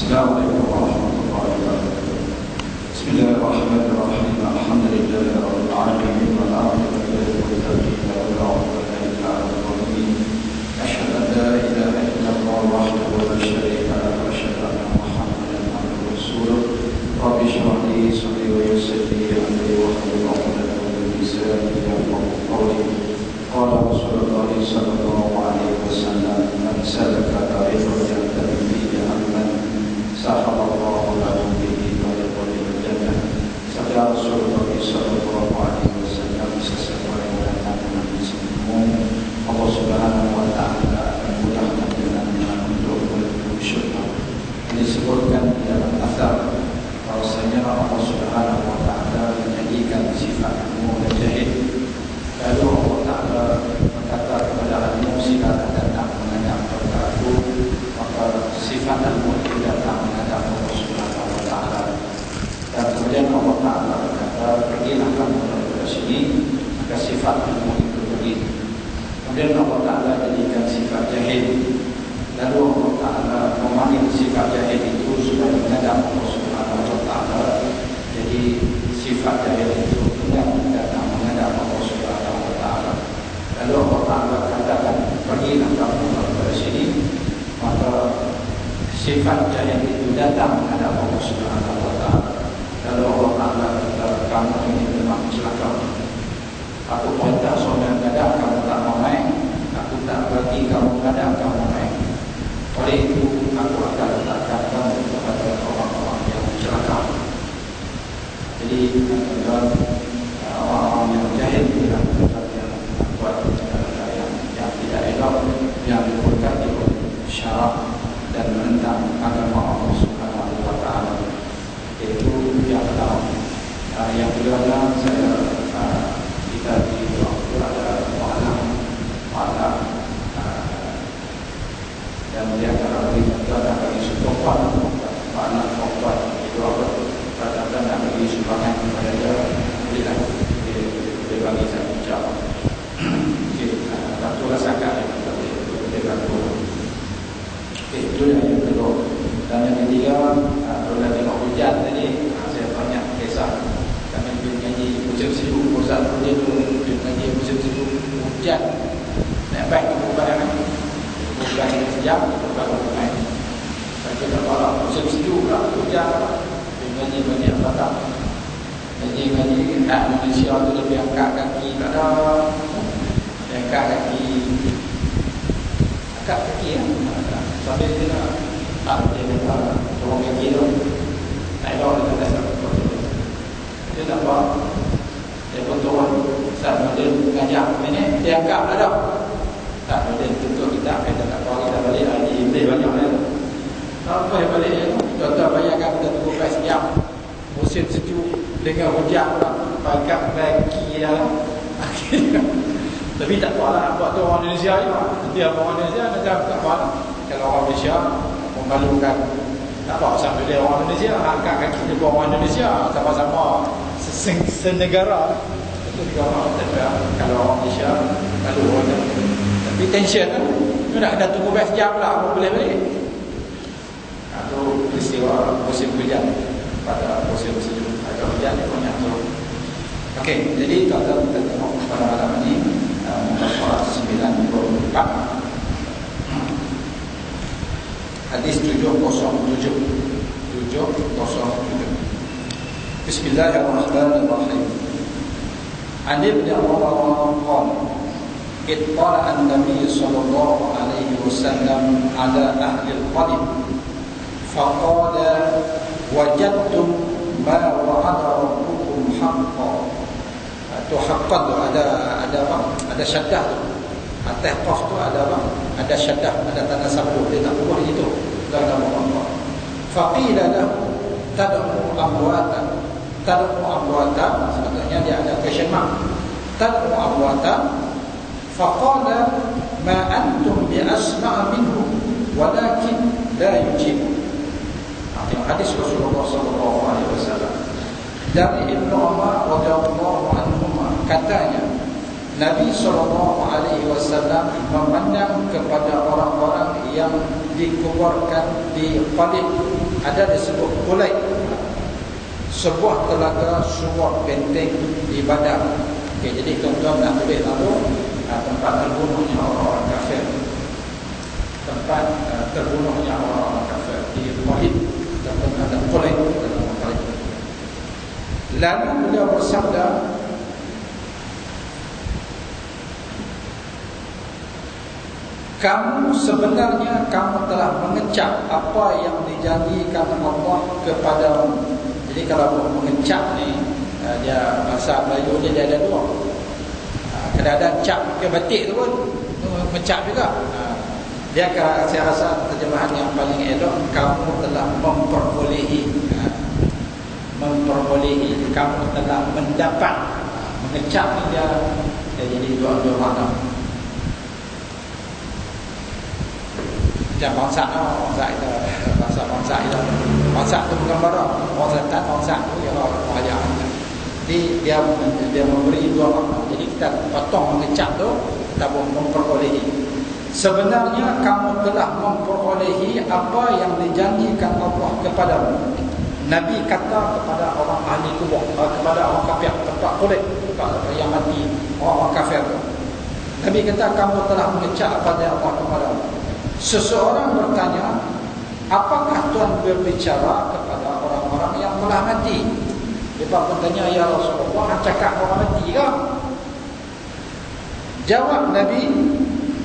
Assalamualaikum warahmatullahi wabarakatuh. Bismillahirrahmanirrahim. Alhamdulillahi rabbil alamin wal aqibatu lil muttaqin wa la udwana illa 'alal zalimin. Asyhadu an la ilaha illallah wahdahu la syarika lahu wa asyhadu anna Muhammadan abduhu wa rasuluh. Rabbi shrah li sadri wa yassir li amri wahlul 'uqdatam min lisani yafqahu qawli. Qala Rasulullah sallallahu alaihi wasallam, man salaka tariqan yaltami fihi amman sahaballahu lahu bihi tariqan ilal jannah. Sabda Rasulullah sallallahu alaihi wasallam, sesuai dengan Nabi sebelumnya, Allah Subhanahu wa taala akan mudahkan jalannya untuk menuju syurga. Disebutkan di dalam asar bahwasanya Allah Subhanahu wa taala menjadikan sifat ilmu dan jahil. Lalu Allah taala berkata kepada Adam, silakan datang menghadap kepadaku. Maka sifat ilmu itu datang menghadap Allah Subhanahu wa taala. Dan kemudian Allah taala berkata, pergilah kamu dari sini. Maka sifat ilmu itu pergi. Kemudian Allah taala jadikan sifat jahil. Lalu Allah taala memanggil sifat jahil itu supaya menghadap Allah Subhanahu wa taala. Jadi sifat jahil itu benar datang menghadap Allah Subhanahu wa taala. Lalu Allah taala katakan, pergilah kamu dari sini. Maka sifat jahil itu datang menghadap Allah Subhanahu wa taala. Lalu Allah taala kata, kamu ini memang celaka. Aku minta soal kadang kamu tak mau main. Aku tak bagi kamu kadang kamu main. Oleh itu aku akan letakkan kamu kepada orang-orang yang celaka. Jadi orang-orang yang jahil tidak yang buat yang tidak elok, yang diberkati oleh syarak dan menentang agama Allah Subhanahu wa taala. Itu yang pertama. Yang kedua, kita di waktu ada malam dan di antara kita ada isu perempuan, anak perempuan itu apa? Kadang-kadang nak bagi sumbangan kepada dia, bolehlah dia bagi satu jam. Tak tulah sangat dia bantu. Itu yang kedua. Dan yang ketiga, kalau dah tengok hujan tadi, saya banyak kisah. Kami mengaji musim sibuk, pusat dia tu mengaji musim sibuk hujan. Nak baik tu bukan bukan sejam, bukan main. Tapi kalau musim sejuk lah, hujan lah. Mengaji banyak batang. Ngaji Malaysia tu lebih angkat kaki, tak ada. Angkat kaki ya. Sampai dia nak dia kata orang kaki tu tak ada orang kata apa. Dia tak apa. Dia pun turun saat dia ngajak minit dia angkat ada. Tak ada tentu kita akan tak apa kita balik lagi beli banyak ni. Apa yang balik contoh bayangkan kita tunggu pas jam musim sejuk dengan hujan pula pakai kaki dalam. Tapi tak apalah, buat tu orang Indonesia je. Dia orang Indonesia macam tak apa. Kalau orang Malaysia memalukan, tak apa sampai dia orang Indonesia angkat kaki dia buat orang Indonesia sama-sama senegara. Itu negara kalau orang Malaysia malu orang. Tapi tension kan. Tu nak kena tunggu berapa jam lah baru boleh balik. Itu peristiwa musim hujan pada musim sejuk. Agak hujan ni banyak tu. Okey, jadi kalau kita tengok pada malam ini Muqaddimah 94 hadis 707. Bismillahirrahmanirrahim. An Ibn Umar qala ittala an-nabiy sallallahu alaihi wasallam ala ahli al-qadim faqala wajadtum ma wa'ada rabbukum haqqan. Tu haqqan tu ada apa? Ada syaddah tu. Atas qaf tu ada apa? Ada syaddah, ada tanda sabdu. Dia tak boleh itu dalam Allah. Faqila lahu tad'u amwatan. Tad'u amwatan sebenarnya dia ada question mark. Tad'u amwatan. Faqala ma antum bi asma' minhu walakin la yujib. Tengok hadis Rasulullah sallallahu alaihi wasallam. Dari Ibnu Umar radhiyallahu anhu katanya Nabi SAW memandang kepada orang-orang yang dikuburkan di Qalib ada disebut Qulaib, sebuah telaga surat benteng di Badar. Okey, jadi tuan-tuan nak tulis lalu tempat terbunuhnya orang-orang kafir, tempat terbunuhnya orang-orang kafir di Qulaib, ada Qulaib dalam Qulaib. Lalu beliau bersabda, kamu sebenarnya kamu telah mengecap apa yang dijanjikan Allah kepadamu. Jadi kalau mengecap ni, dia bahasa Melayu dia ada dua. Kadang-kadang cap ke batik tu pun mengecap juga. Dia saya rasa terjemahan yang paling elok, kamu telah memperolehi. Memperolehi, kamu telah mendapat. Mengecap ni dia jadi dua makna. Macam bangsa itu, bangsa itu bukan barang, orang selatan bangsa itu ialah orang kaya. Jadi dia memberi dua makna. Jadi kita potong mengecap tu, kita memperolehi. Sebenarnya kamu telah memperolehi apa yang dijanjikan Allah kepadamu. Nabi kata kepada orang ahli kubur, kepada orang kafir, tempat kulit yang mati, orang kafir tu. Nabi kata kamu telah mengecap apa yang Allah kepadamu. Seseorang bertanya, apakah Tuhan berbicara kepada orang-orang yang telah mati? Dia bertanya, ya Rasulullah, cakap orang mati ke? Jawab Nabi,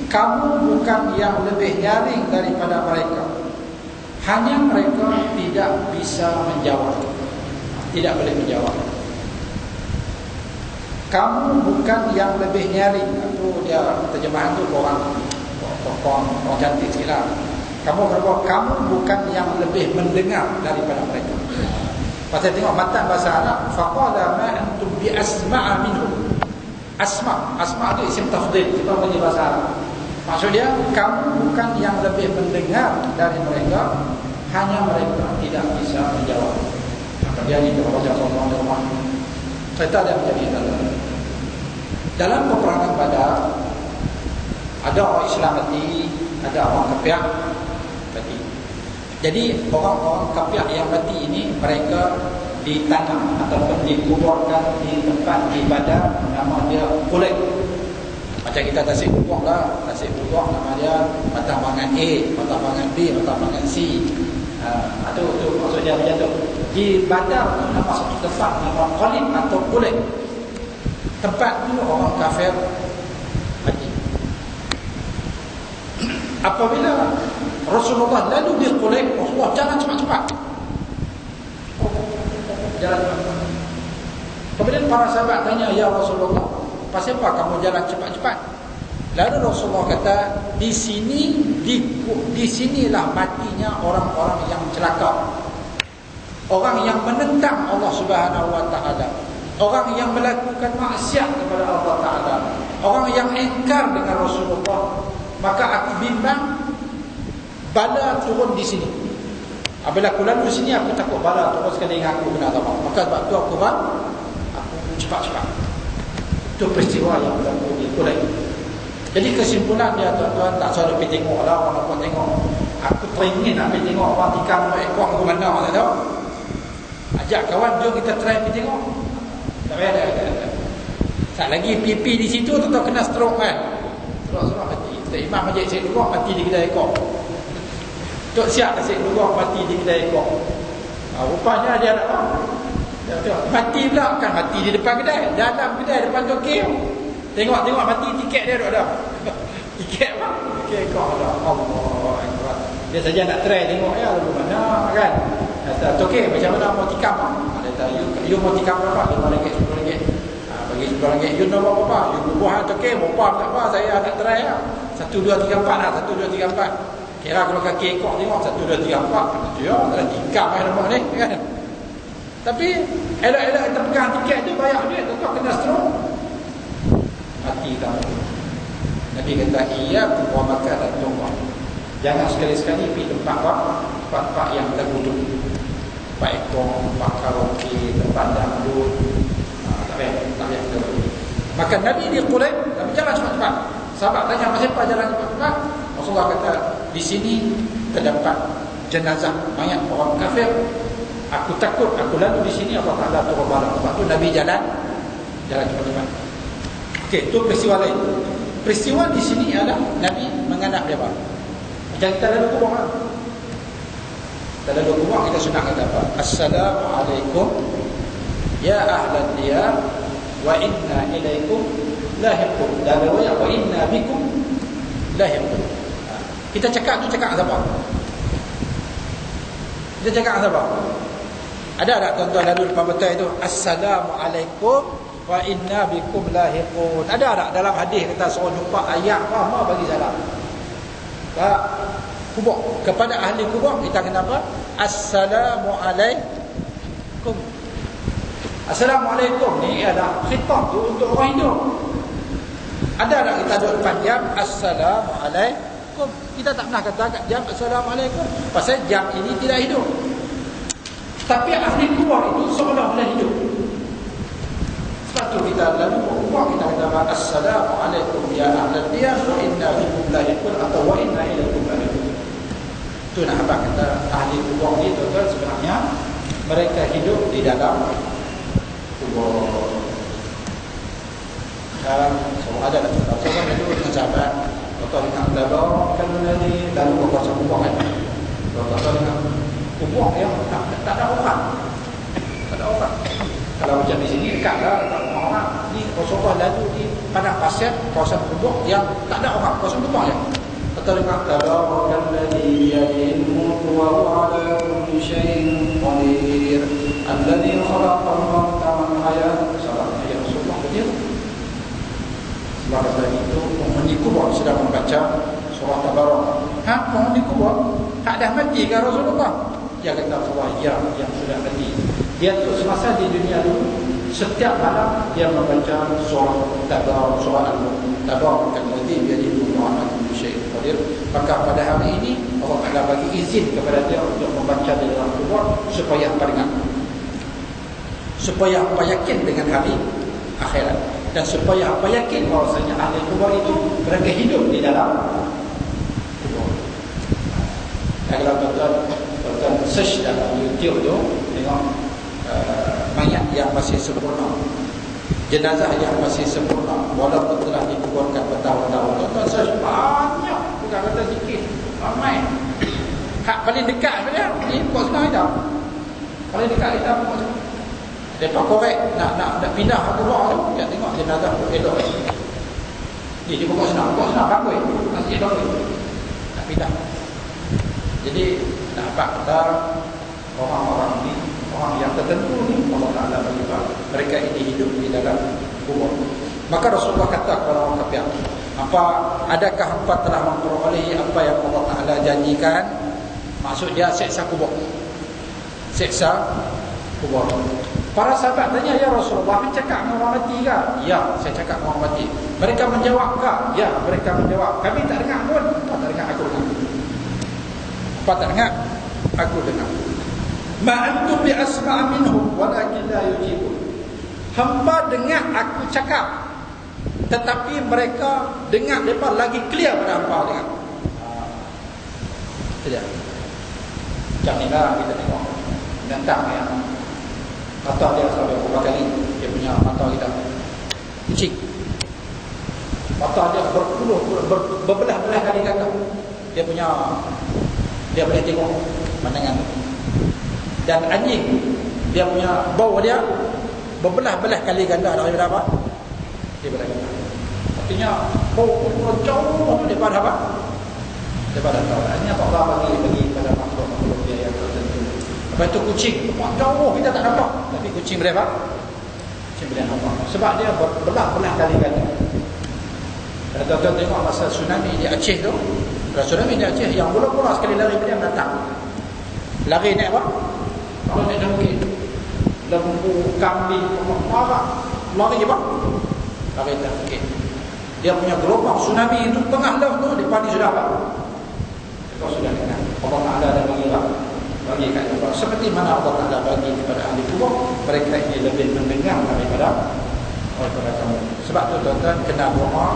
kamu bukan yang lebih nyaring daripada mereka. Hanya mereka tidak bisa menjawab, tidak boleh menjawab. Kamu bukan yang lebih nyaring. Itu dia terjemahan tu orang cantik sikit lah. Kamu berkata kamu bukan yang lebih mendengar daripada mereka. Pasal tengok matan bahasa Arab, faqala ma antum bi asma'a minhum. Asma' itu isim tafdhil, kita punya bahasa Arab. Maksud dia kamu bukan yang lebih mendengar dari mereka, hanya mereka tidak bisa menjawab. Maka dia ni kalau jawab orang di rumah, cerita dia menjadi dalam peperangan Badar. Ada orang Islam mati, ada orang kafir mati. Jadi orang-orang kafir yang mati ini mereka ditanam ataupun dikuburkan di tempat di Badar, nama dia Qulaib. Macam kita tasik kubur lah, tasik kubur nama dia Batambangan A, Batambangan B, Batambangan C. Itu maksudnya macam tu. Di Badar tu nama satu tempat nama Qulaib atau Qulaib. Tempat tu orang kafir mati. Apabila Rasulullah lalu di Qulaib, Rasulullah jalan cepat-cepat. Jalan cepat. Kemudian para sahabat tanya, ya Rasulullah, pasal apa kamu jalan cepat-cepat? Lalu Rasulullah kata, di sinilah matinya orang-orang yang celaka. Orang yang menentang Allah Subhanahu wa taala. Orang yang melakukan maksiat kepada Allah Taala. Orang yang ingkar dengan Rasulullah. Maka aku bimbang bala turun di sini. Apabila aku lalu sini, aku takut bala turun sekali dengan aku kena azab. Maka sebab tu aku cepat-cepat. Itu peristiwa yang berlaku di Qulaib. Jadi kesimpulan dia tuan-tuan, tak salah pergi tengok lah orang nak tengok. Aku teringin nak pergi tengok orang tikam ekor ke mana, tak tahu. Ajak kawan, jom kita try pergi tengok. Tak payah dah. Tak lagi pipi di situ tu kena stroke kan. Stroke mati. Tok Imam Masjid Syed Lugah mati di kedai ekor. Tok Siap Syed Lugah mati di kedai ekor. Rupanya dia nak mati pula, kan mati di depan kedai, dalam kedai depan token. Tengok mati tiket dia ada. Tiket apa? Tiket ekor ada. Allah Akbar. Dia saja nak try tengok ya lagu mana kan. Kata token macam mana mau tikam? Kata you mau tikam berapa? RM5, RM10. Bagi RM10. You nak berapa? You buah token berapa tak apa, saya nak try lah. 1 2 3 4 lah, 1 2 3 4. Kira kalau kaki ekor tengok 1 2 3 4. Ya, ada tikam nama ni kan. Tapi elok-elok kita pegang tiket tu bayar duit, tetap kena stroke. Mati kamu. Nabi kata, iya wa makan dan tunggu. Jangan sekali-sekali pergi tempat yang terbunuh. Tempat ekor, tempat karaoke, tempat dangdut. Tak payah kita pergi. Maka Nabi di Qulaib, Nabi jalan cepat-cepat. Sahabat tanya, kenapa jalan cepat-cepat? Rasulullah kata, di sini terdapat jenazah mayat orang kafir, aku takut aku lalu di sini Allah Taala turun bala. Sebab tu Nabi jalan cepat-cepat. Okey, itu peristiwa lain. Peristiwa di sini adalah Nabi mengadap dia apa? Macam kita lalu kubur kan? Kita lalu kubur, kita sunat kata apa? Assalamualaikum ya ahlan diyar wa inna ilaikum lahiqun. Dan riwayat wa inna bikum lahiqun. Kita cakap tu cakap apa? Kita cakap apa? Ada tak tuan-tuan lalu depan betul itu Assalamualaikum wa inna bikum lahiqun? Ada tak dalam hadis kita suruh jumpa ayat apa bagi salam? Tak. Kubur, kepada ahli kubur kita kena apa? Assalamualaikum. Assalamualaikum ni adalah khitab tu untuk orang hidup. Ada tak kita duduk depan jam Assalamualaikum? Kita tak pernah kata kat jam Assalamualaikum, pasal jam ini tidak hidup. Tapi ahli kubur itu seolah-olah hidup. Sebab tu kita lalu kubur, kita kata Assalamualaikum ya ahlan diyar wa inna bikum lahiqun atau wa inna ilaikum lahiqun. Itu nak apa kata ahli kubur ni tuan-tuan, sebenarnya mereka hidup di dalam kubur. Sekarang ada lah cerita seorang itu dengan sahabat Tuan ingat kan ni lalu berkuasa kubur kan. Tuan ingat kubur yang tak ada orang. Tak ada orang. Kalau macam di sini dekat lah, tak ada orang. Ni Rasulullah lalu di padang pasir, kawasan kubur yang tak ada orang, kawasan kubur je. Tuan ingat kan ni yadil mulku wa huwa ala kulli syai'in qadir. Alladhi khalaqal mauta wal hayata. Salam ya Rasulullah begitu. Sebab tadi itu penghuni kubur sedang membaca surah Tabarak. Penghuni kubur tak dah mati ke Rasulullah? Dia kata Allah, ya, yang sudah mati. Dia tu semasa di dunia dulu, setiap malam dia membaca surah Tabarak, surah Al-Tabarak alladzi biyadihi mulku syai'in qadir. Maka pada hari ini Allah Taala bagi izin kepada dia untuk membaca di dalam kubur supaya apa dengar, supaya apa yakin dengan hari akhirat, dan supaya apa yakin bahawasanya ahli kubur itu mereka hidup di dalam kubur. Kalau tuan-tuan search dalam YouTube tu, tengok mayat yang masih sempurna, jenazah yang masih sempurna walaupun telah dikuburkan bertahun-tahun. Tuan-tuan search banyak, bukan kata sikit, ramai. Hak paling dekat dia ni pokok senang hitam, paling dekat hitam pokok senang. Mereka korek nak pindah kubur tu, dia tengok jenazah tu elok. Ni dia pokok senang bagus, masih elok nak pindah. Jadi nak kata orang-orang ni, orang yang tertentu ni Allah Taala bagi mereka ini hidup di dalam kubur. Maka Rasulullah kata kepada orang kafir, adakah hampa telah memperolehi apa yang Allah Taala janjikan? Maksud dia seksa kubur. Seksa kubur. Para sahabat tanya, ya Rasulullah, cakap dengan orang mati ke? Ya, saya cakap dengan orang mati. Mereka menjawab ke? Ya, mereka menjawab. Kami tak dengar pun. Tak dengar, aku dengar. Apa tak dengar? Aku dengar. Ma antum bi asma' minhum walakin la yujibun. Hamba dengar aku cakap, tetapi mereka dengar mereka lagi clear pada hamba dengar. Tidak. Macam ni lah kita tengok tentang yang mata dia sampai berapa kali dia punya mata kita kucing, mata dia berbelah-belah kali ganda dia punya, dia boleh tengok pandangan. Dan anjing dia punya bau dia berbelah-belah kali ganda daripada apa? Daripada ganda. Artinya bau pun jauh daripada apa? Daripada tahu. Ini apa Allah bagi pada makhluk-makhluk dia yang tertentu. Lepas itu kucing jauh kita tak nampak, tapi kucing boleh apa? Kucing boleh nampak. Sebab dia berbelah-belah kali ganda. Dan tuan-tuan tengok masa tsunami di Aceh tu, tsunami di Aceh yang bola-bola sekali lari dia menatang. Lari naik apa? Kalau naik jangkit, lembu, kambing, marah, lari apa? Lari jangkit. Dia punya gelombang tsunami itu tengah laut tu, depan ni sudah apa? Kau sudah dengar. Allah Ta'ala dah bagi apa? Bagi kat kita. Seperti mana Allah Ta'ala bagi kepada ahli kubur, mereka ini lebih mendengar daripada kamu. Sebab tu tuan-tuan kena doa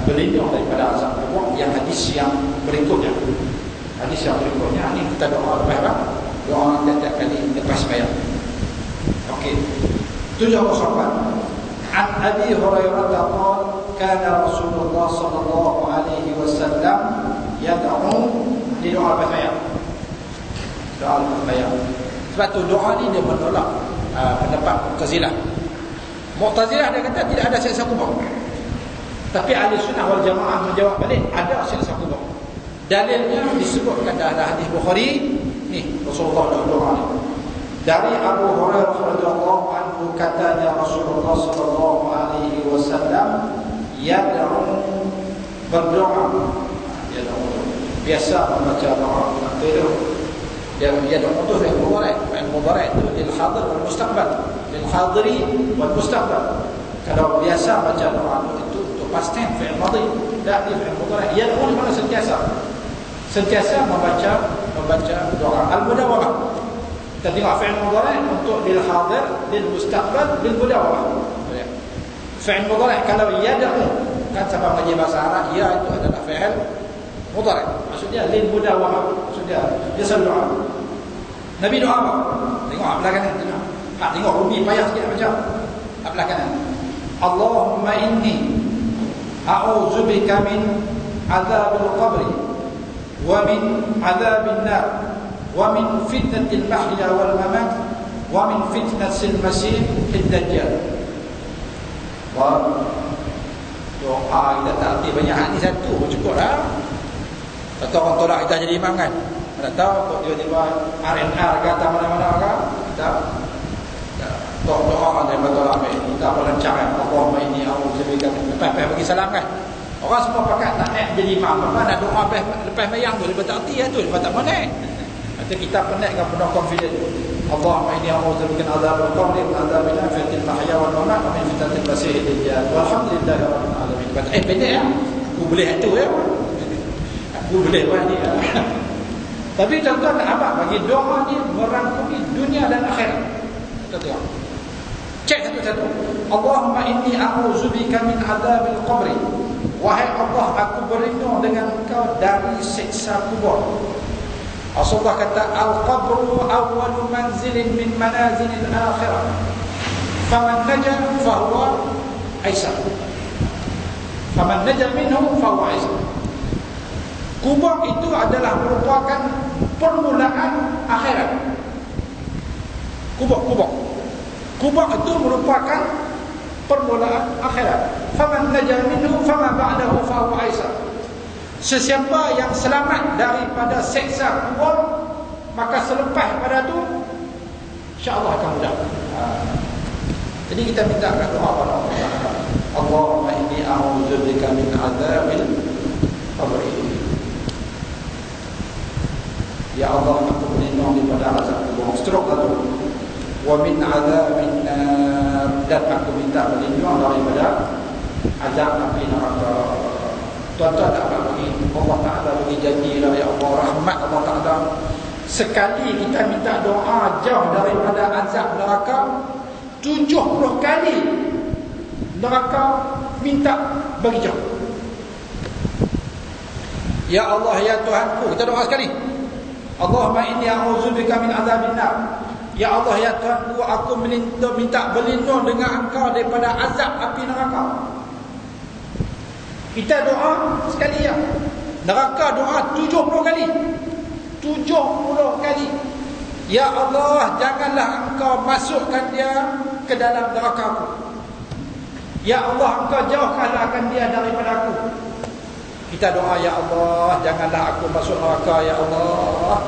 berlindung daripada azab kubur yang hadis yang berikutnya. Hadis yang berikutnya ni kita doa lepas apa? Doa tiap-tiap kali lepas sembahyang. Okey. 78. An Abi Hurairah qala kana Rasulullah sallallahu alaihi wasallam yad'u di doa lepas sembahyang. Doa lepas sembahyang. Sebab tu doa ni dia menolak pendapat Mu'tazilah. Mu'tazilah dia kata tidak ada siksa kubur. Tapi Ahli Sunnah wal Jamaah menjawab balik, ada siksa kubur. Dalilnya disebutkan dalam hadis Bukhari ni, Rasulullah doa ni. Dari Abu Hurairah radhiyallahu anhu katanya Rasulullah sallallahu alaihi wasallam yad'u berdoa. Biasa membaca doa akhir dia doa tu yang mubarak itu lil hadir wal mustaqbal, lil hadiri wal mustaqbal. Kalau biasa baca doa itu untuk past tense fi'il madhi, tak di fi'il mudhari. Yad'u mana sentiasa membaca doa al-mudawamah. Kita tengok fi'il mudhari untuk lil hadir, lil mustaqbal, lil mudawamah. Fi'il mudhari kalau yad'u kan sebab mengaji bahasa Arab, ya itu adalah fi'il mudhari. Maksudnya lil mudawamah, maksudnya dia selalu doa. Nabi doa apa? Tengok belah kanan, tengok Umi payah sikit baca. Belah kanan. Allahumma inni a'udzubika min adzabil qabri wa min adzabin nar wa min fitnatil mahya wal mamat wa min fitnatil masih ad-dajjal. Wah, doa kita tak arti banyak hadis satu cukup lah. Tak tahu orang tolak kita jadi imam kan? Tak tahu tiba-tiba RNR kata mana-mana kan? Kita doa daripada Allah kita pelancaran Allahumma inni a'udzubika lepas bagi salam kan. Orang semua pakat nak jadi imam, apa nak doa lepas mayang tu dia tak arti tu, dia tak monai. Kata kita penat dengan penuh confident. Allahumma inni a'udzubika min adzabil qabri wa adzabil nar fil mahya wal mamat wa min fitnatil masih ad-dajjal. Walhamdulillahi rabbil alamin. Pendek ya. Aku boleh itu ya. Aku boleh buat ni. Tapi tuan-tuan apa bagi doa ni merangkumi dunia dan akhirat. Kita tengok. Cek satu-satu. Allahumma inni a'udzubika min adzabil qabri. Wahai Allah, aku berlindung dengan Engkau dari siksa kubur. Rasulullah kata al-qabru awwalu manzilin min manazilil akhirah. Faman naja fahuwa aisar. Faman naja minhu fahuwa aisar. Kubur itu adalah merupakan permulaan akhirat. Kubur itu merupakan permulaan akhirat. Faman naja minhu fama ba'dahu fa huwa aisar. Sesiapa yang selamat daripada siksa kubur, maka selepas pada itu insya-Allah akan mudah. Jadi kita minta doa kepada Allah. Allahumma inni a'udzubika min adzabil qabr. Ya Allah, aku berlindung daripada azab kubur. Stroke itu. Wa min adzabin nar, dan aku minta berlindung daripada azab api neraka. Tuan-tuan tak apa bagi Allah Ta'ala bagi janji lah ya Allah, rahmat Allah Ta'ala. Sekali kita minta doa jauh daripada azab neraka, 70 kali neraka minta bagi jauh. Ya Allah ya Tuhanku, kita doa sekali. Allahumma inni a'udzubika min adzabin nar. Ya Allah ya Tuhanku, aku minta berlindung dengan Engkau daripada azab api neraka. Kita doa sekali ya. Neraka doa 70 kali. 70 kali. Ya Allah, janganlah Engkau masukkan dia ke dalam neraka-Ku. Ya Allah, Engkau jauhkanlah dia daripada aku. Kita doa, ya Allah, janganlah aku masuk neraka, ya Allah.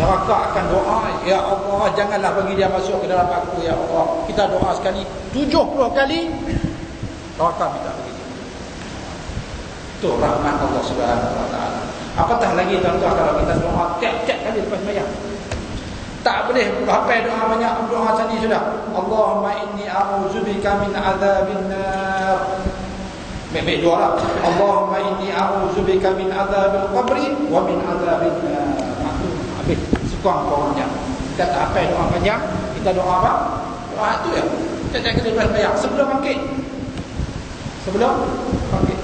Neraka akan doa, ya Allah, janganlah bagi dia masuk ke dalam aku, ya Allah. Kita doa sekali 70 kali, neraka minta bagi dia. Itu rahmat Allah Subhanahu wa taala. Apatah lagi tuan-tuan kalau kita doa tiap-tiap kali lepas sembahyang. Tak boleh hafal doa banyak, doa tadi sudah. Allahumma inni a'udzubika min adzabin nar. Baik doa lah. Allahumma inni a'udzubika min adzabil qabri wa min adzabin nar. Habis sekurang kurangnya. Kita tak hafal doa panjang, kita doa apa? Doa itu ya. Kita kali lepas sembahyang sebelum bangkit. Sebelum bangkit.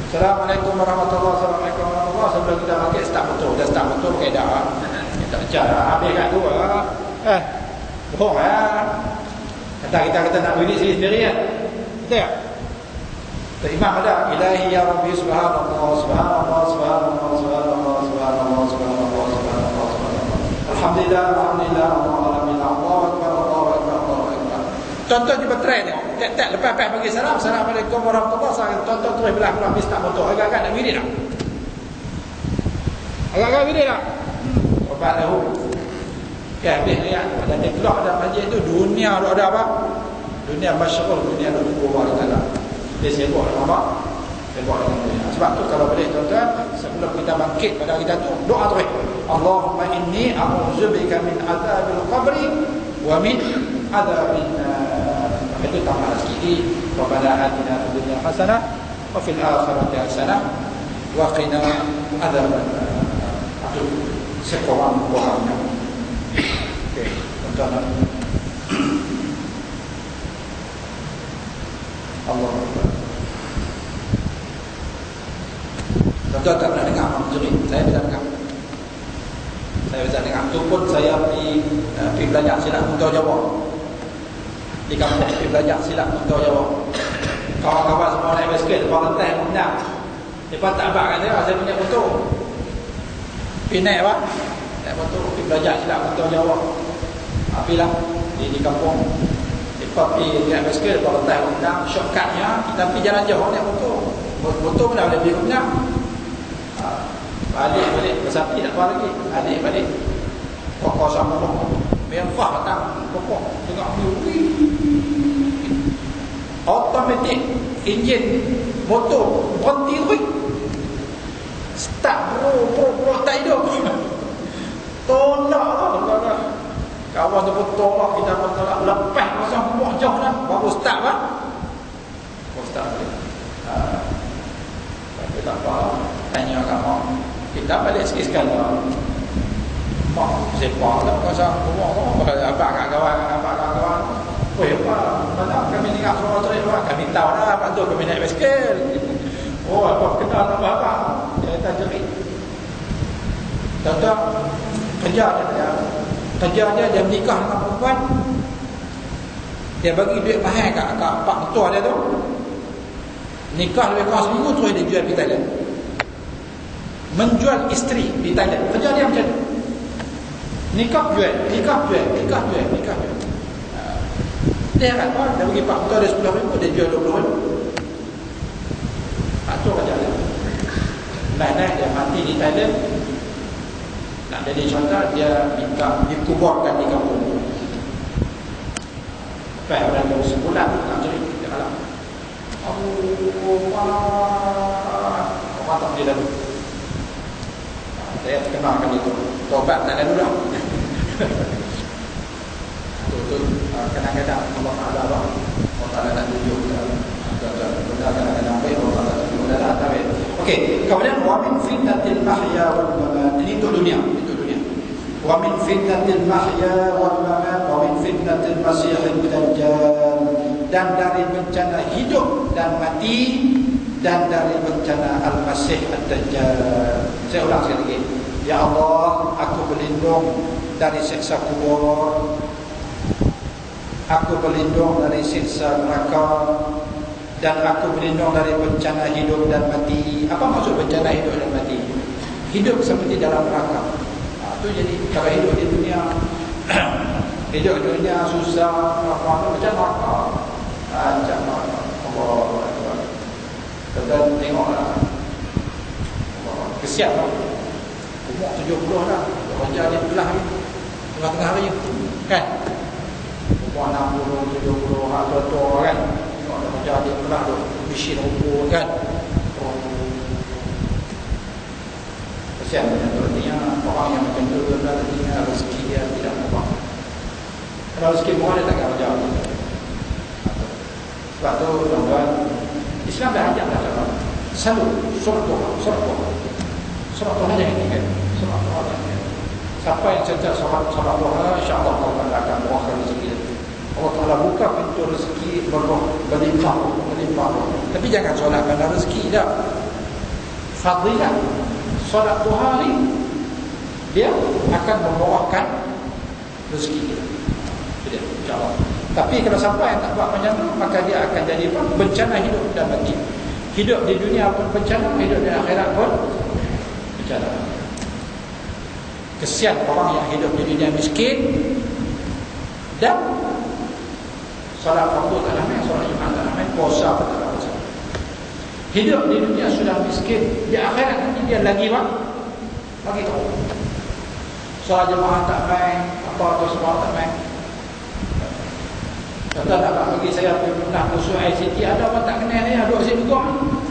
Assalamualaikum warahmatullahi wabarakatuh. sebelum kita pakai start motor. Dah start motor pakai dah. Tak cara habis kat tu bohong kata kita nak berdiri sendiri kan. Betul tak? Imam ada ilahi ya rabbi subhanallah subhanallah subhanallah subhanallah subhanallah subhanallah subhanallah subhanallah alhamdulillah alhamdulillah Allahu akbar Allahu akbar Allahu akbar. Tonton di baterai tengok. Tak lepas bagi salam. Assalamualaikum warahmatullahi wabarakatuh. Tonton terus belah habis tak motor. Agak-agak nak berdiri tak? Agak-agak berdiri tak? Obat lahu. Kan habis ni kan. Ada keluar dalam masjid tu dunia ada apa? Dunia masyarakat, dunia ada kubur Allah. Dia sibuk dengan apa? Sibuk dengan dunia. Sebab tu kalau boleh tuan-tuan, sebelum kita bangkit pada kita tu, doa terus. Allahumma inni a'udzubika min adzabil qabri wa min adzabil nar. Itu tambah sikit. Rabbana atina fid dunya hasanah wa fil akhirati hasanah wa qina adzaban nar. Itu sekurang-kurangnya. Okey, tuan-tuan. Allah Akbar. Tuan-tuan tak pernah dengar Imam Zuhri? Saya bisa dengar. Saya bisa dengar. Itu pun saya pergi belajar silat Pulau Jawa. Di kampung pergi belajar silat Pulau Jawa. Kawan-kawan semua naik basikal depan lantai menang. Lepas tak abang kata saya punya motor. Pergi naik apa? Naik motor pergi belajar silat Pulau Jawa. Apilah di kampung. Lepas pergi naik basikal depan lantai menang. Shortcutnya kita pergi jalan jauh naik motor. Motor pun dah boleh pergi ke menang. Balik bersapi tak keluar lagi. Balik pokok sama pokok merah datang pokok tengok ni automatic enjin motor berhenti wih start bro tak hidup tolak lah kawan tu pun tolak kita pun tolak lepas pasang buah jauh dah baru start kan tapi tak apa tanya kat mak kita balik sikit sekali mak sepak lah pasang buah abang kat kawan weh apa mana kami dengar suara terik kami tahu dah apa tu kami naik basikal apa kenal nama abang dia kata jerit tuan-tuan kerja dia menikah dengan perempuan dia bagi duit mahal kat pak mertua dia tu nikah lebih kurang seminggu terus dia jual di Thailand menjual isteri di Thailand kerja dia macam tu nikah jual dia kan dia bagi pak mertua dia 10,000 dia jual 20,000 tu kerja dia naik dia mati di Thailand nak jadi contoh dia minta dikuburkan di kampung lepas ada sebulan nak jadi dia kalah Allah tak dia lalu saya terkenalkan itu tobat tak lalu dah tu kadang-kadang Allah Ta'ala nak tunjuk benda kadang-kadang baik Allah Ta'ala tunjuk benda tak baik. Okey, kemudian wa min fitnatil mahya wal mamat. Ini untuk dunia. Wa min fitnatil mahya wal mamat wa min fitnatil masiihid dajjal. Dan dari bencana hidup dan mati dan dari bencana al-masih ad-dajjal. Saya ulang sekali lagi. Ya Allah, aku berlindung dari siksa kubur. Aku berlindung dari siksa neraka dan aku berlindung dari bencana hidup dan mati. Apa maksud bencana hidup dan mati? Hidup seperti dalam neraka. Itu jadi kalau hidup di dunia hidup di dunia susah, macam neraka. Macam neraka. Allah Akbar. Dan tengoklah. Kesian lah. Umur 70 lah. Kerja dia belah ni. Tengah-tengah hari. Kan? Umur 60, 70, tua-tua kan? Tengok dia kerja dia belah tu. Mesin rumput kan? Kesian. Artinya orang yang macam tu artinya rezeki dia tidak apa. Kalau rezeki murah dia takkan kerja. Sebab tu tuan-tuan, Islam dah ajak dah dalam selalu solat Tuhan jangan tinggal solat Tuhan. Siapa yang sentiasa solat Tuhan, insya-Allah Allah akan buahkan rezeki. Allah Taala buka pintu rezeki berlimpah. Tapi jangan solat kerana rezeki dah. Fadilah solat duha ni dia akan membawakan rezeki kita. Jadi insya-Allah. Tapi kalau siapa yang tak buat macam tu, maka dia akan jadi apa? Bencana hidup dan mati. Hidup di dunia pun bencana, hidup di akhirat pun bencana. Kesian orang yang hidup di dunia miskin dan solat fardu tak ramai, solat Jumaat tak ramai, puasa pun tak ramai. Hidup di dunia sudah miskin, di akhirat nanti dia lagi apa? Lagi tahu. Solat Jumaat tak ramai, apa atau semua tak ramai. Contoh tak bagi saya pernah musuh ICT, ada orang tak kenal ni, duduk sini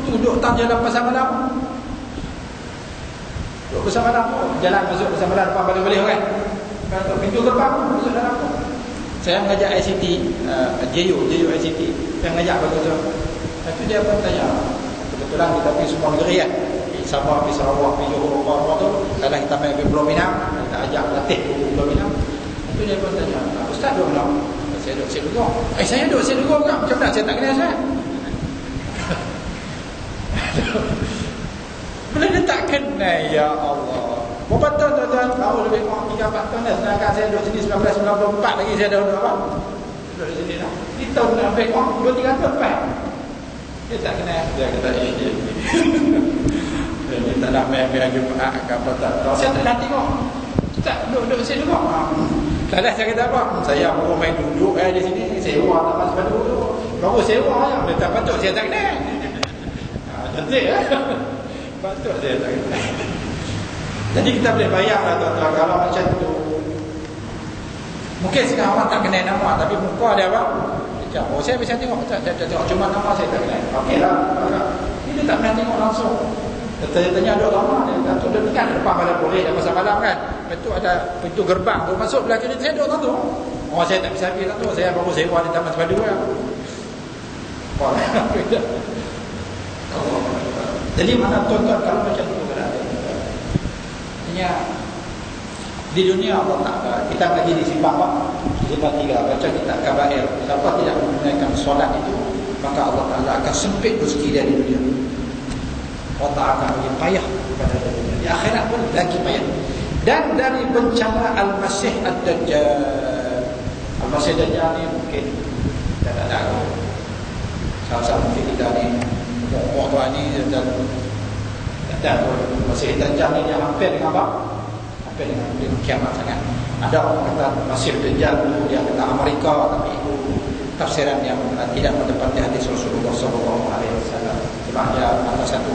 duduk tang jalan pasar malam. Duduk pasar malam, jalan masuk pasar malam depan boleh kan? Kalau pintu gerbang masuk dalam tu. Saya mengajak ICT, JU ICT, saya mengajak begitu. Lepas tu dia pun tanya, kebetulan kita pergi semua negeri kan, pergi Sabah, pergi Sarawak, pergi Johor, apa tu. Kadang kita main pergi Pulau Pinang, kita ajak latih Pulau Pinang. Lepas tu dia pun tanya, Ustaz duduk mana? Saya duduk Selugor. Saya duduk Selugor kan? Macam mana? Saya tak kenal saya. Bila dia tak kenal, ya Allah. Berapa tahun tuan-tuan? Baru lebih kurang 3-4 tahun dah. Sedangkan saya duduk sini 1994 lagi saya dah duduk apa? Duduk di sini dah. Ini tahun lebih kurang 2-3 tahun lepas. Dia tak kenal. Dia kata, dia tak nak main-main Jumaat ke apa tak. Saya tak nak tengok. Tak, duduk sini duduk. Tak ada saya kata apa? Saya baru main duduk di sini. Sewa taman sepadu tu. Baru sewa je. Dia tak patut saya tak kenal. Cantik lah. Patut saya tak kenal. Jadi kita boleh bayanglah tuan-tuan, kalau macam tu. Mungkin sekarang orang tak kenal nama, tapi muka dia apa? Dia cakap, saya bisa tengok. Saya tengok cuma nama saya tak kenal. Okeylah. Ini dia tak pernah tengok langsung. Tanya ada lama, dia kata dia dekat depan malam boleh dah pasal malam kan. Lepas tu ada pintu gerbang tu masuk belah kiri, saya duduk tu. Oh saya tak bisa pergi tu, saya baru sewa di Taman Sepadu kan. Jadi mana tuan-tuan kalau macam tu berada. Artinya di dunia Allah Ta'ala kita lagi di simpang apa? Di simpang 3 baca kitab kabair. Siapa tidak menunaikan solat itu, maka Allah Ta'ala akan sempit rezeki dia di dunia. Allah Ta'ala akan bagi payah kepada dunia. Di akhirat pun lagi payah. Dan dari bencana Al-Masih Ad-Dajjal. Al-Masih Ad-Dajjal ni mungkin kita tak tahu. Sama-sama mungkin kita ni Mu'twa ni dan Masih Ad-Dajjal ni dia hampir dengan apa? Hampir dengan kiamat sangat. Ada orang kata Masih Ad-Dajjal tu dia kata Amerika, tapi itu tafsiran yang tidak mendapati hadis Rasulullah SAW. Sebab dia ada satu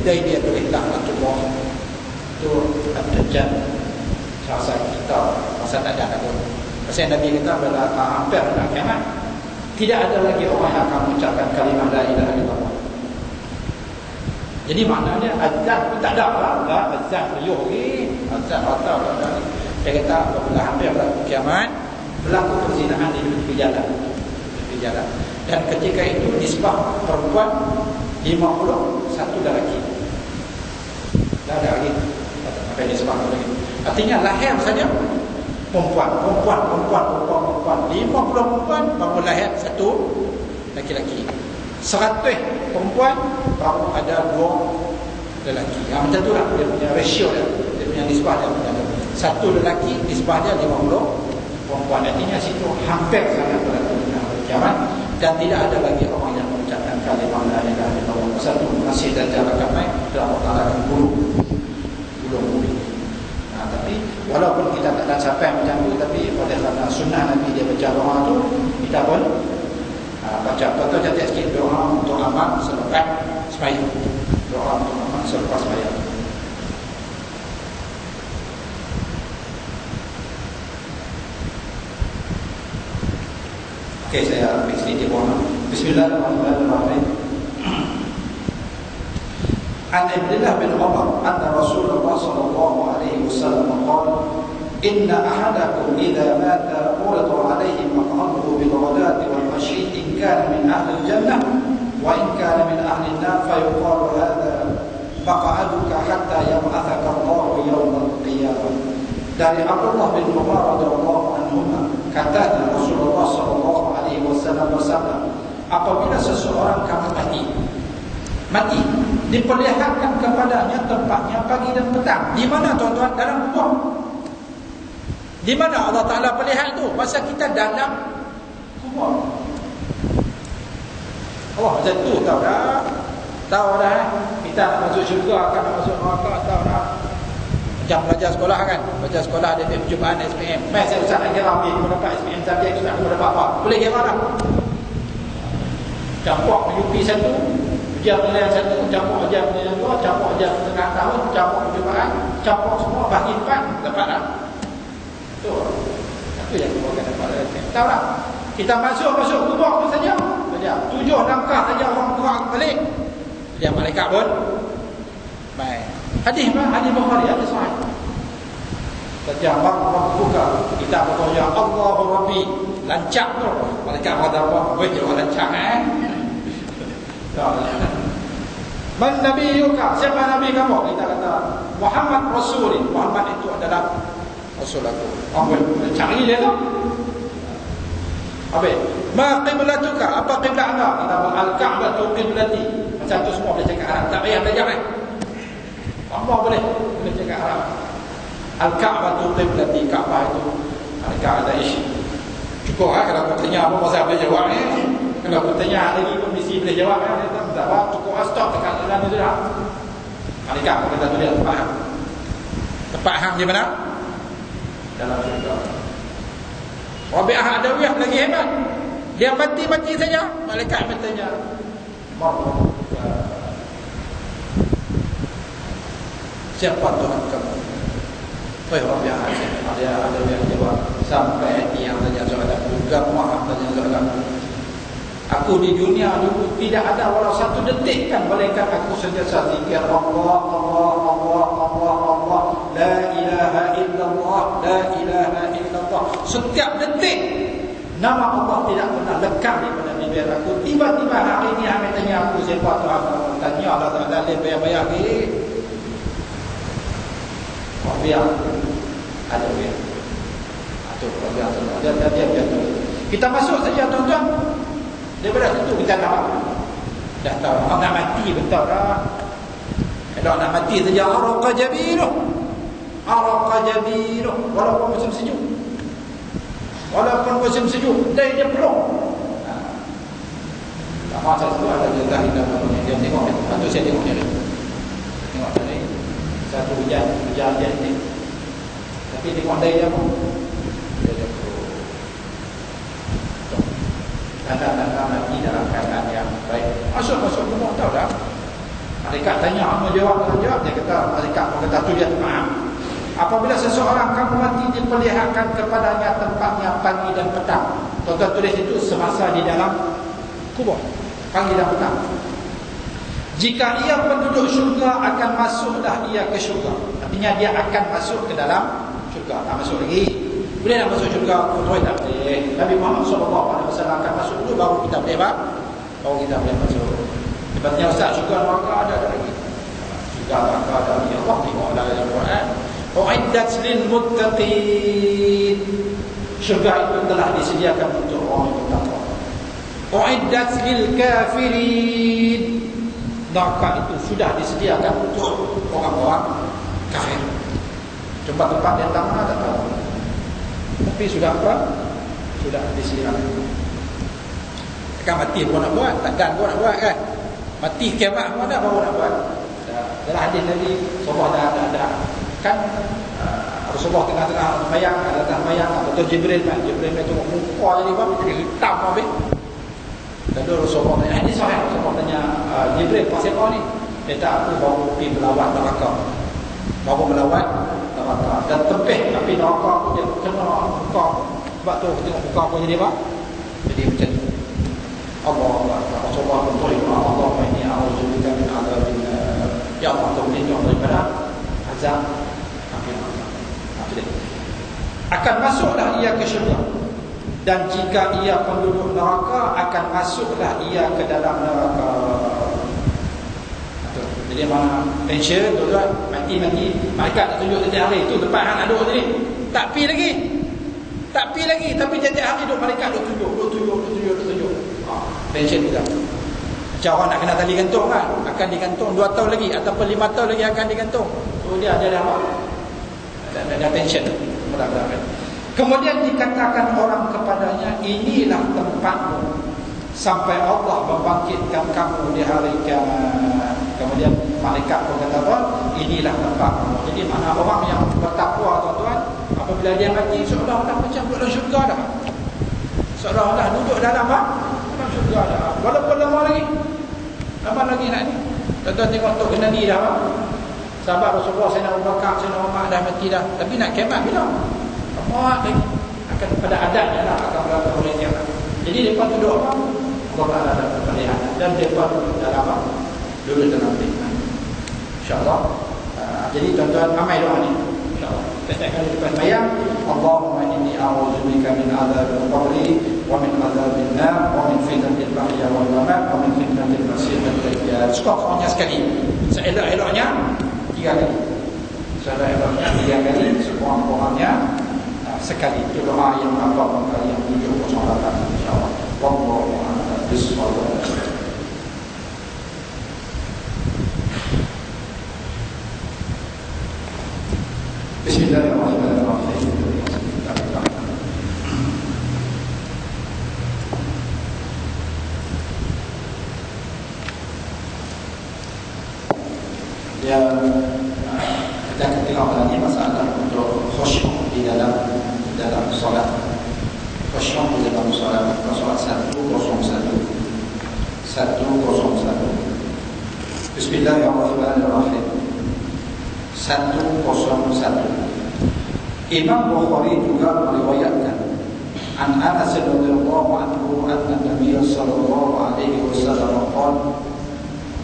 dia tulis laknatullah itu Ad-Dajjal rasa kita rasa tak ada tu. Pasal Nabi kita bila hampir nak kiamat, tidak ada lagi orang yang akan mengucapkan kalimah la ilaha illallah. Jadi maknanya azan pun tak ada lah, azan riuh ni, azan rata dah. Dia kata bila hampir berlaku kiamat, berlaku perzinahan di tepi jalan. Dan ketika itu nisbah perempuan 50, satu lelaki. Dah ada lagi. Sampai nisbah lagi. Artinya lahir saja perempuan. 50 perempuan baru lahir satu lelaki. 100 perempuan baru ada 2 lelaki. Macam tu lah dia punya ratio dia. Dia punya nisbah dia punya. Satu lelaki nisbah dia 50 perempuan. Artinya situ hampir sangat berlaku kiamat. Dan tidak ada lagi orang yang mengucapkan kalimah la ilaha illallah. Satu masih dan jalan ramai dan Allah Ta'ala akan gulung bumi. Tapi walaupun kita tak ada sampai macam tu, tapi oleh kerana sunnah Nabi dia baca doa tu, kita pun baca. Contoh cantik sikit doa untuk amal selepas sembahyang. Doa untuk amal selepas sembahyang. Okey, saya ambil sedikit warna. Bismillahirrahmanirrahim. An Abdullah bin Umar anna Rasulullah sallallahu alaihi wasallam qala inna ahadakum idza mata urida alaihi maq'aduhu bil ghadati wal ashi in kana min ahli al-jannah wa in kana min ahli an-nar fa yuqalu hadha maq'aduka hatta yab'athaka Allah yawm al-qiyamah. Dari Abdullah bin Umar radhiyallahu anhu kata Rasulullah sallallahu alaihi wasallam bersabda, apabila seseorang kamu mati diperlihatkan kepadanya tempatnya pagi dan petang. Di mana tuan-tuan? Dalam kubur. Di mana Allah Ta'ala perlihat tu? Masa kita dalam kubur. Oh, macam tu tahu dah. Tahu dah. Kita nak masuk syurga, akan nak masuk neraka, tahu dah. Macam belajar sekolah kan. Belajar sekolah ada percubaan SPM. Mai saya usah nak kira aku dapat SPM subjek, ustaz aku dapat apa. Boleh kira dah. Campur UP satu, ujian penilaian satu, campur ujian penilaian dua, campur ujian setengah tahun, campur percubaan, campur semua bagi 4, dapat dah. Tu. Itu yang kita akan dapat SPM. Tahu tak? Kita masuk kubur tu saja. 7 langkah saja orang gerak balik. Dia malaikat pun baik. Hadis Bukhari, hadis sahih. Setiap orang buka kita berdoa ya Allahu Rabbi, lancar tu. Malaikat kata apa? Betul lancar Man nabiyuka? Siapa nabi kamu? Kita kata Muhammad Rasul. Muhammad itu adalah Rasul aku. Apa? Cari dia tu. Habis. Ma qiblatuka? Apa qiblat anda? Kita al-Ka'batu qiblati. Macam tu semua boleh cakap Arab. Tak payah belajar kan? Apa boleh cakap Arab. Al-Ka'batu qiblati. Ka'bah itu Ka'bah ish. Cukup lah kalau aku tanya apa pasal boleh jawab ni. Kalau aku tanya lagi pun mesti boleh jawab kan. Tak apa, cukup lah stop dekat jalan itu dah. Malaikat pun kata tu dia tempat hang. Tempat hang di mana? Dalam syurga. Rabi'ah Adawiyah lagi hebat. Dia mati saja. Malaikat bertanya, siapa Tuhan kamu? Rabi'ah Adawiyah jawab, sampai yang tanya soalan juga maaf tanya soalan. Aku di dunia dulu tidak ada walau satu detik kan malaikat aku sentiasa zikir Allah, Allah, Allah, Allah, Allah, la ilaha illallah, la ilaha illallah. Setiap detik nama Allah tidak pernah lekang daripada bibir aku. Tiba-tiba hari ini kami tanya aku siapa Tuhan kamu? Tanya Allah Ta'ala bayar-bayar lagi. Biar ada biar. Itu biar tu. Kita masuk saja tuan-tuan. Daripada situ kita dah tahu orang nak mati betul dah. Kalau nak mati saja araqa jabiruh walaupun musim sejuk. Dia peluk. Tak masa itu ada juga dia tengok atau saya tengok dia. Tengok tadi satu hujan ni. Tapi tengok dia pun tanda-tanda mati dalam keadaan yang baik. Masuk semua tahu dah. Malaikat tanya, kamu jawab. Dia kata, malaikat pun kata tu dia faham. Apabila seseorang kamu mati diperlihatkan kepadanya tempatnya pagi dan petang. Tuan-tuan tulis itu semasa di dalam kubur, pagi dan petang. Jika ia penduduk syurga akan masuklah ia ke syurga. Artinya dia akan masuk ke dalam syurga. Tak masuk lagi. Boleh nak masuk syurga? Betul tak boleh. Nabi Muhammad SAW akan masuk dulu baru kita boleh masuk. Sebabnya Ustaz syurga neraka ada lagi. Syurga neraka ada lagi. Allah tengok dalam Al-Quran. U'iddat lil muttaqin. Syurga itu telah disediakan untuk orang yang bertakwa. U'iddat lil kafirin. Neraka itu sudah disediakan untuk orang-orang kafir. Tempat-tempat yang tak mana tak tahu. Tapi sudah apa? Sudah disediakan. Kan mati pun nak buat, takkan pun nak buat kan. Mati kiamat pun ada baru nak buat. Dalam hadis tadi Rasulullah dah kan Rasulullah tengah-tengah sembahyang, datang sembahyang, betul Jibril tengok muka jadi apa? Hitam habis. Lalu Rasulullah tanya, hadis sahih, Rasulullah tanya Jibril, pasal apa ni? Dia tak, aku baru pergi melawat neraka. Dan tepih api neraka aku dia kena muka. Sebab tu tengok muka aku jadi apa? Jadi macam tu. Allah Rasulullah berdoa, Allahumma inni a'udzubika min adzabil nar. Ya Allah, tolonglah daripada azab api neraka. Akan masuklah ia ke syurga. Dan jika ia penduduk neraka, akan masuklah ia ke dalam neraka. Jadi mana tension tu kan, mati malaikat nak tunjuk setiap hari tu tempat hang nak duduk tadi. Tak pi lagi tapi setiap hari duduk malaikat duduk tunjuk. Tension juga. Macam orang nak kena tali gantung kan, akan digantung 2 tahun lagi ataupun 5 tahun lagi akan digantung. So dia ada apa? Ada tension. Mudah-mudahan. Kemudian dikatakan orang kepadanya, inilah tempatmu sampai Allah membangkitkan kamu di hari kiamat. Kemudian malaikat pun kata apa? Inilah tempatmu. Jadi mana orang yang bertakwa, tuan-tuan, apabila dia mati seolah-olah macam duduk dalam syurga dah. Seolah-olah duduk dalam apa? Dalam syurga dah. Walaupun lama lagi. Lama lagi nak ni. Tuan-tuan tengok tu kena ni dah. Sahabat Rasulullah Sayyidina Abu Bakar, Sayyidina Umar dah mati dah. Tapi nak kiamat bila? Lama lagi. Akan pada adatnya lah akan berlaku oleh kiamat. Jadi mereka duduk apa? Allah Ta'ala ada perlihat. Dan mereka duduk dalam apa? Duduk dalam fitnah. InsyaAllah. Jadi tuan-tuan ramai doa ni. InsyaAllah. Setiap kali lepas mayang, Allahumma inni a'udzubika min adzabil qabri wa min adzabil nar wa min fitnatil mahya wal mamat wa min fitnatil masiihid dajjal. Sekurang-kurangnya sekali. Seelok-eloknya 3 kali. Seelok-eloknya 3 kali. Sekurang-kurangnya sekali. Itu doa yang apa yang 708 insyaAllah. Wallahu a'lam bishawab. Bismillahirrahmanirrahim. Ya, kita tengok lagi masalah untuk khusyuk di dalam solat. Khusyuk di dalam solat. Solat 101. Bismillahirrahmanirrahim. 101. Imam Bukhari juga meriwayatkan an Anas radhiyallahu anhu anna Nabiy sallallahu alaihi wasallam qala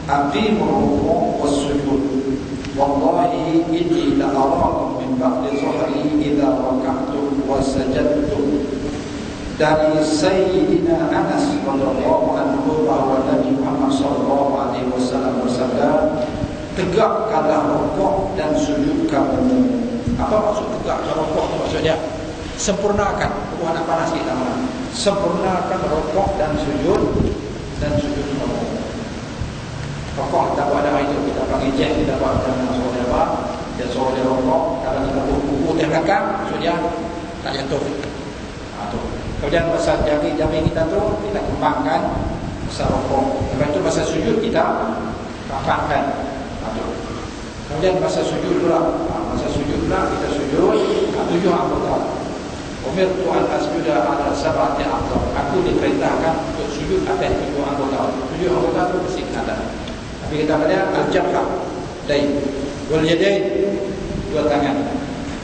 aqimu ruku' was-sujud wallahi inni la arakum min ba'di zuhri idza raka'tum wa sajadtum. Dari Sayyidina Anas radhiyallahu anhu bahwa Nabi Muhammad sallallahu alaihi wasallam bersabda, tegakkanlah rukuk dan sujud kamu. Apa maksud tegakkan rukuk tu? Maksudnya sempurnakan. Nak panas kita mana? Sempurnakan rukuk dan sujud kamu. Rukuk kita buat ada itu, kita panggil jeh, kita buat dengan suruh dia apa? Dia suruh dia rukuk. Kalau kita buku di belakang, maksudnya tak jatuh. Tu. Kemudian masa jari kita tu kita kembangkan masa rukuk. Lepas itu masa sujud kita rapatkan. Kemudian masa sujud pula, kita sujud 7 anggota. Umirtu an asjuda ala sab'ati a'dha. Aku diperintahkan untuk sujud atas 7 anggota. 7 anggota itu mesti ada. Tapi kita pada al-jabhah, dahi, wal yadain, 2 tangan,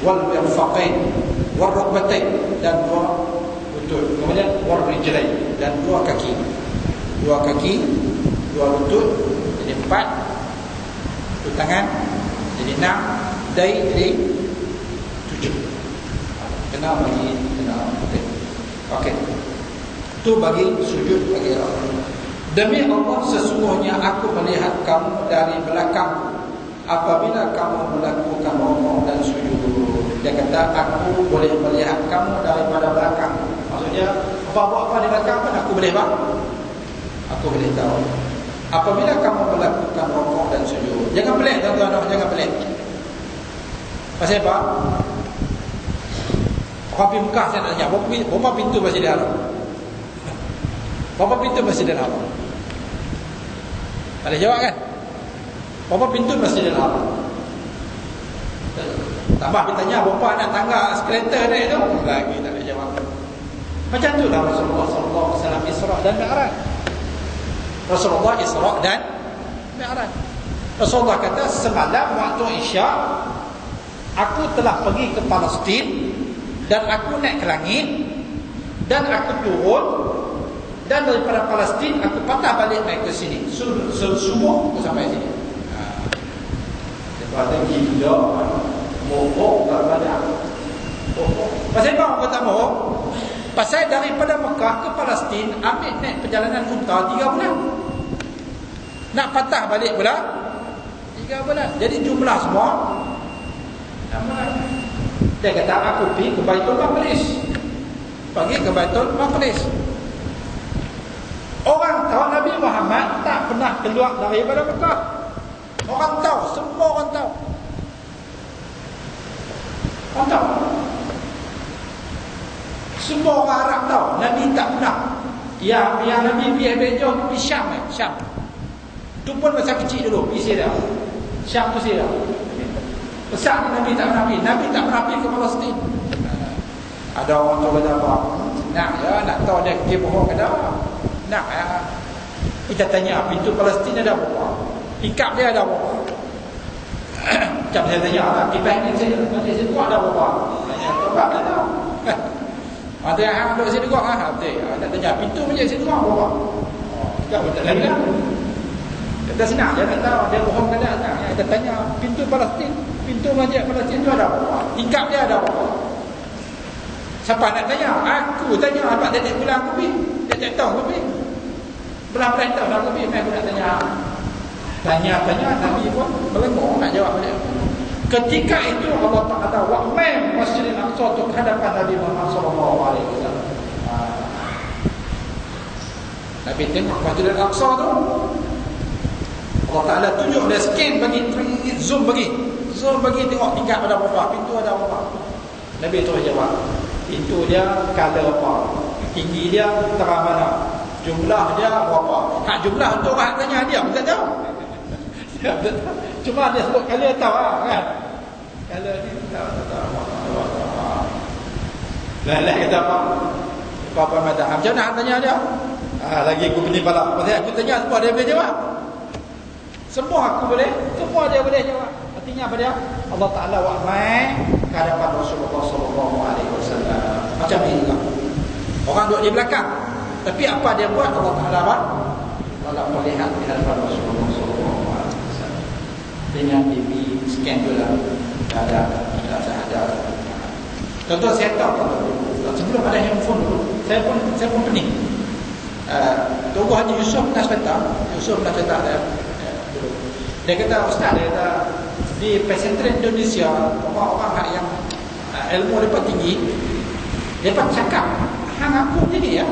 wal mirfaqain, wal rukbatain, dan 2 lutut. Kemudian wal rijlain, dan 2 kaki. 2 kaki, 2 lutut, jadi 4. 2 tangan jadi 6, dahi jadi 7. Kena bagi okey. Tu bagi sujud bagi Allah. Demi Allah sesungguhnya aku melihat kamu dari belakang apabila kamu melakukan rukuk dan sujud. Dia kata aku boleh melihat kamu daripada belakang. Maksudnya apa-apa di belakang pun aku boleh aku boleh tahu. Apabila kamu melakukan rukuk dan sujud. Jangan pelik tuan-tuan, jangan pelik. Pasal apa? Orang pergi Mekah saya nak tanya, berapa pintu Masjidil Haram? Berapa pintu Masjidil Haram? Tak ada jawab kan? Berapa pintu Masjidil Haram? Tambah bertanya berapa nak tangga eskalator dia itu? Lagi tak ada jawab. Macam tu lah Rasulullah SAW Isra' dan Mi'raj. Rasulullah Isra' dan Mi'raj. Rasulullah kata semalam waktu Isya' aku telah pergi ke Palestin dan aku naik ke langit dan aku turun dan daripada Palestin aku patah balik naik ke sini. Semua aku sampai sini. Daripada gila mohok tak banyak. Pasal apa orang kata mohok? Pasal daripada Mekah ke Palestin ambil naik perjalanan unta 3 bulan. Nak patah balik pula 3 bulan. Jadi jumlah semua 6 bulan. Dia kata aku pergi ke Baitul Maqdis. Pergi ke Baitul Maqdis. Orang tahu Nabi Muhammad tak pernah keluar daripada Mekah. Orang tahu, semua orang tahu. Orang tahu. Semua orang Arab tahu Nabi tak pernah. Yang Nabi pergi jauh pergi Syam. Syam. Tu pun masa kecil dulu pergi Syria. Syam tu Syria. Besar Nabi tak pernah pergi. Nabi tak pernah pergi ke Palestin. Ada orang tu kata apa? Nak tahu dia pergi bohong ke tak? Nak ya. Kita tanya pintu Palestin ada berapa? Ikap dia ada berapa? Macam saya tanya lah, kita ini saya ada berapa? Tanya tempat tak tahu. Ada yang duduk sini juga betul. Nak tanya pintu macam sini juga berapa? Kita betul lagi lah. Kita senang dia nak tahu dia bohong ke tak. Kita tanya pintu Palestin, pintu masjid Palestin tu ada berapa? Ikap dia ada berapa? Siapa nak tanya? Aku tanya. Sebab dia tak pulang aku pergi. Dia tak tahu aku pergi. Belah-belah tahu aku pergi. Aku nak tanya. Tanya-tanya Nabi pun melengok nak jawab dia. Ketika itu Allah Ta'ala wa'mam Masjidil Aqsa tu hadapan Nabi Muhammad SAW. Nabi tengok Masjidil Aqsa tu. Allah Ta'ala tunjuk dia scan bagi zoom bagi tengok tingkat ada berapa, pintu ada berapa. Nabi terus jawab. Pintu dia color apa, tinggi dia terang mana, jumlah dia berapa. Hak jumlah untuk orang tanya dia tak tahu. Cuma dia sebut color tahu kan. Color ni tahu. Lain kata apa? Apa mata. Macam mana tanya dia? Lagi aku pening kepala. Pasal aku tanya semua dia boleh jawab. Semua aku boleh, semua dia boleh jawab. Artinya apa dia? Allah Ta'ala wa'mai kehadapan Rasulullah SAW. Macam ini juga. Orang duduk di belakang. Tapi apa dia buat? Allah Ta'ala apa? Allah melihat di hadapan Rasulullah SAW. Dengan TV scan tu lah. Ada. Contoh saya tahu. Sebelum ada handphone dulu, saya pun pening. Tunggu Haji Yusuf pernah cerita dia. Dia kata, Ustaz, dia kata, di pesantren Indonesia, orang-orang yang ilmu mereka tinggi, mereka cakap, hang aku jadi ya.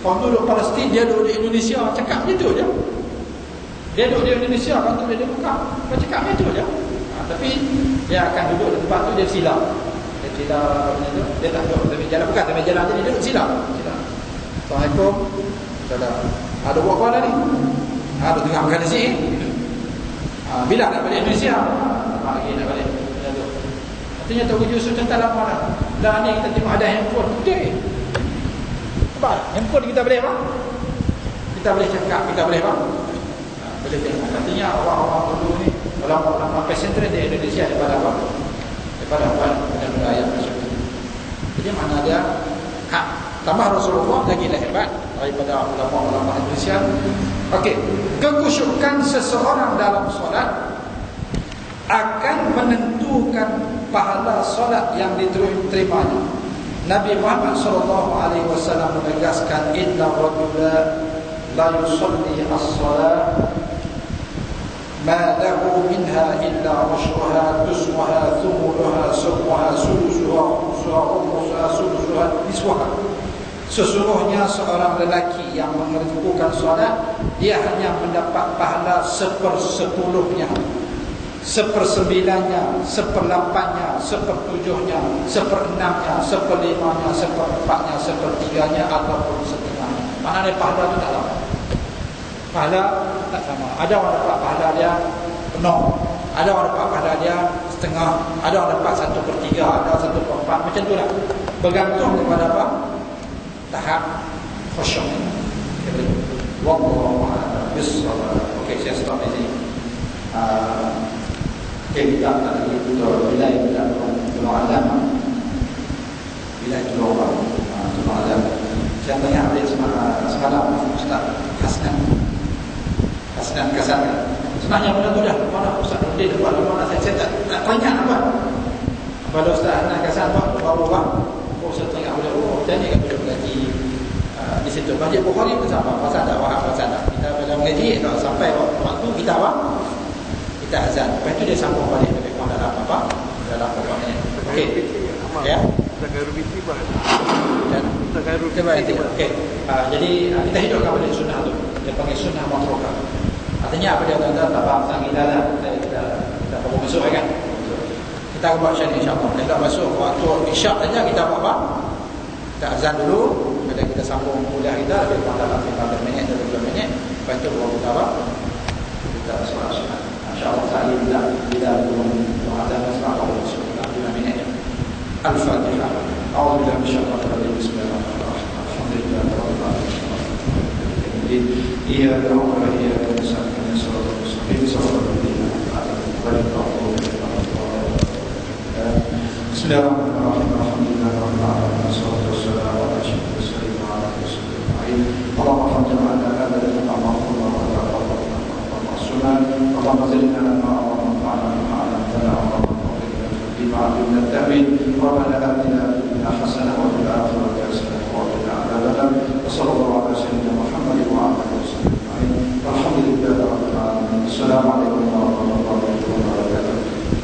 Kalau duduk Palestin, dia duduk di Indonesia, cakap gitu je. Dia duduk di Indonesia, kalau dia buka, dia cakap gitu je. Tapi dia akan duduk di tempat tu, dia silam. Dia tak duduk di jalan, bukan di jalan, dia duduk silam. Assalamualaikum. Ada buat apa dah ni? Ada tengah makan nasi. Bila nak balik Indonesia? Lagi nak balik. Artinya Tok Haji Yusuf cerita lama dah. Dah ni kita tengok ada handphone. Betul. Apa? Handphone kita boleh apa? Kita boleh cakap, kita boleh apa? Boleh tengok. Artinya orang-orang dulu ni, ulama-ulama pesantren di Indonesia daripada apa? Daripada benda-benda yang masuk. Jadi mana dia tambah Rasulullah lagi hebat daripada ulama-ulama Indonesia. Okey, kekhusyukan seseorang dalam solat akan menentukan pahala solat yang diterimanya. Nabi Muhammad SAW menegaskan, inna rajula la yusalli as-salat ma lahu minha illa ushruha tusmuha thumuluha submuha sudusuha umusuha sudusuha niswaha. Sesungguhnya seorang lelaki yang mengerjakan solat, dia hanya mendapat pahala 1/10-nya, 1/9-nya, 1/8-nya, 1/7-nya, 1/6-nya, 1/5-nya, 1/4-nya, 1/3-nya ataupun setengahnya. Maknanya pahala itu tak sama. Pahala tak sama. Ada orang dapat pahala dia penuh, ada orang dapat pahala dia setengah, ada orang dapat 1/3, ada 1/4, macam itulah. Bergantung kepada apa? Tahap khusyuk. Wallahu a'lam bissawab. Okey, saya stop di sini. Kita tadi itu bila kita beragama, bila itu orang beragama. Saya tanya hari semalam Ustaz Hasnan Kasar. Sebenarnya benda tu dah mana Ustaz Nurdin buat mana saya tak tanya apa. Kalau Ustaz Hasnan Kasar buat baru saya tengok boleh tanya kat boleh mengaji di situ. Masjid Bukhari pun sama, pasal tak faham pasal tak. Kita bila mengaji tak sampai waktu kita apa? Kita azan. Lepas tu dia sambung balik lebih kurang dalam apa? Dalam pokoknya. Okey. Ya. Dan okey. Jadi kita hidupkan pada sunnah tu. Dia panggil sunnah matrukah. Artinya apa dia kata tak faham tentang kita dah. Kita perlu masuk kan. Kita akan buat macam ni insya-Allah. Kita masuk waktu isyak saja kita buat apa? Kita azan dulu, kemudian kita sambung kuliah kita lebih kurang 15 minit atau 20 minit. Lepas itu baru kita apa? Kita solat sunat. Insya-Allah tadi kita belum azan selama 15 minit. Al-Fatihah. A'udzu billahi minasyaitonir rajim. Bismillahirrahmanirrahim. Alhamdulillahi rabbil alamin. Iyyaka na'budu wa iyyaka nasta'in. Shiratal mustaqim. Shiratal ladzina an'amta 'alaihim. Bismillahirrahmanirrahim. Alhamdulillahi rabbil alamin. Wassalatu wassalamu ala asyrafil mursalin wa ala alihi wasallam. Allahumma jama'na hadha al-jama'a ma'rufan wa taqabbal sunnah. Allahumma zidna ma a'lamna ma 'allamtana wa بما علمنا التأويل. ربنا آتنا في الدنيا حسنة وفي الآخرة حسنة وقنا عذاب النار. وصلى الله على سيدنا محمد وعلى آله وصحبه أجمعين. والحمد لله رب العالمين. السلام عليكم.